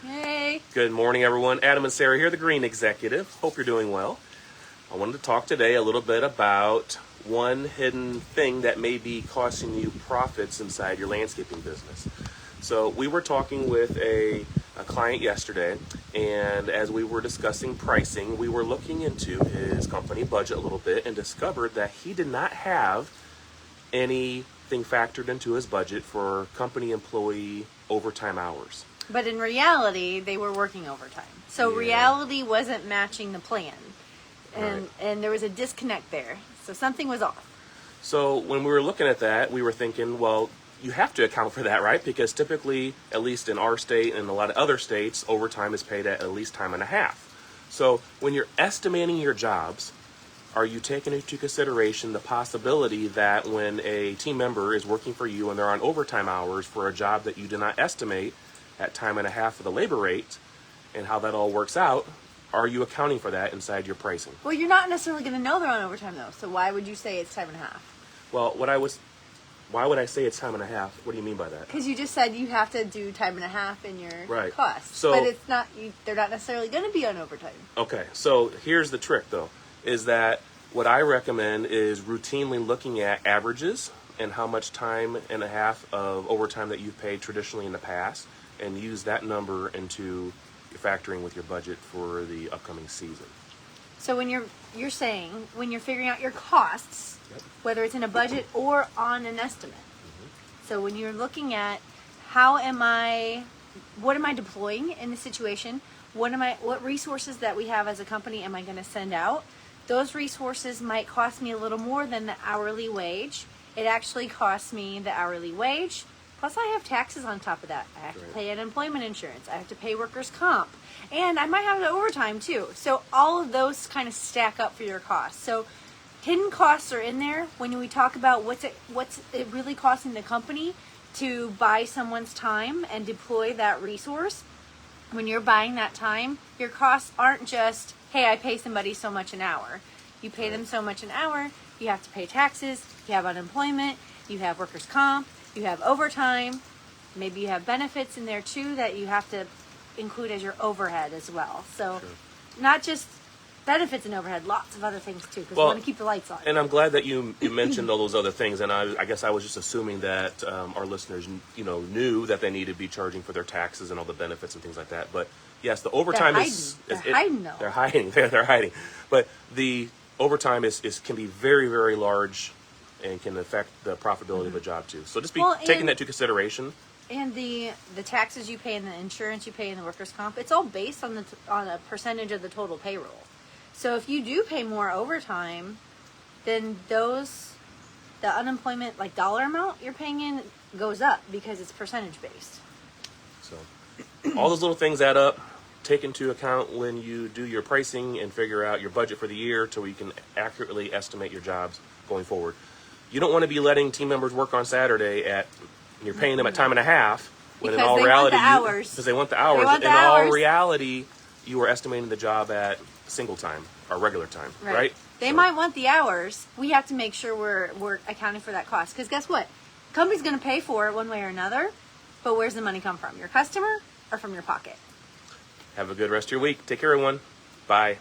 Hey. Good morning, everyone. Adam and Sarah here, the Green Executive. Hope you're doing well. I wanted to talk today a little bit about one hidden thing that may be costing you profits inside your landscaping business. So we were talking with a client yesterday, and as we were discussing pricing, we were looking into his company budget a little bit and discovered that he did not have anything factored into his budget for company employee overtime hours. But in reality, they were working overtime. So Yeah. reality wasn't matching the plan. Right. And there was a disconnect there. So something was off. So when we were looking at that, we were thinking, well, you have to account for that, right? Because typically, at least in our state and a lot of other states, overtime is paid at least time and a half. So when you're estimating your jobs, are you taking into consideration the possibility that when a team member is working for you and they're on overtime hours for a job that you did not estimate at time and a half of the labor rate, and how that all works out, are you accounting for that inside your pricing? Well, you're not necessarily going to know they're on overtime, though. So why would you say it's time and a half? Well, why would I say it's time and a half? What do you mean by that? Because you just said you have to do time and a half in your Right. costs. So- but it's not. They're not necessarily going to be on overtime. Okay, so here's the trick, though, is that what I recommend is routinely looking at averages and how much time and a half of overtime that you've paid traditionally in the past, and use that number into factoring with your budget for the upcoming season. So when you're saying when you're figuring out your costs, Yep. whether it's in a budget or on an estimate. Mm-hmm. So when you're looking at what am I deploying in the situation? What resources that we have as a company am I going to send out? Those resources might cost me a little more than the hourly wage. It actually costs me the hourly wage. Plus, I have taxes on top of that. I have to pay unemployment insurance. I have to pay workers' comp. And I might have the overtime, too. So all of those kind of stack up for your costs. So hidden costs are in there when we talk about what's it really costing the company to buy someone's time and deploy that resource. When you're buying that time, your costs aren't just, hey, I pay somebody so much an hour. You pay them so much an hour, you have to pay taxes, you have unemployment, you have workers' comp, you have overtime, maybe you have benefits in there too that you have to include as your overhead as well. So not just benefits and overhead, lots of other things too, because we want to keep the lights on. And I'm glad that you mentioned all those other things, and I guess I was just assuming that our listeners, knew that they need to be charging for their taxes and all the benefits and things like that. But yes, the overtime They're hiding though. They're hiding. They're hiding. But the overtime can be very, very large and can affect the profitability of a job too. So just taking that into consideration. And the taxes you pay and the insurance you pay and the workers' comp, it's all based on a percentage of the total payroll. So if you do pay more overtime, then the unemployment, like dollar amount you're paying in, goes up because it's percentage based. So all those little things add up. Take into account when you do your pricing and figure out your budget for the year so you can accurately estimate your jobs going forward. You don't want to be letting team members work on Saturday and you're paying them at time and a half when Because in all they reality want the hours. because they want the hours. Want the in hours. all reality, you are estimating the job at single time or regular time, right? They So- might want the hours. We have to make sure we're accounting for that cost. Because guess what? The company's going to pay for it one way or another. But where's the money come from? Your customer or from your pocket? Have a good rest of your week. Take care, everyone. Bye.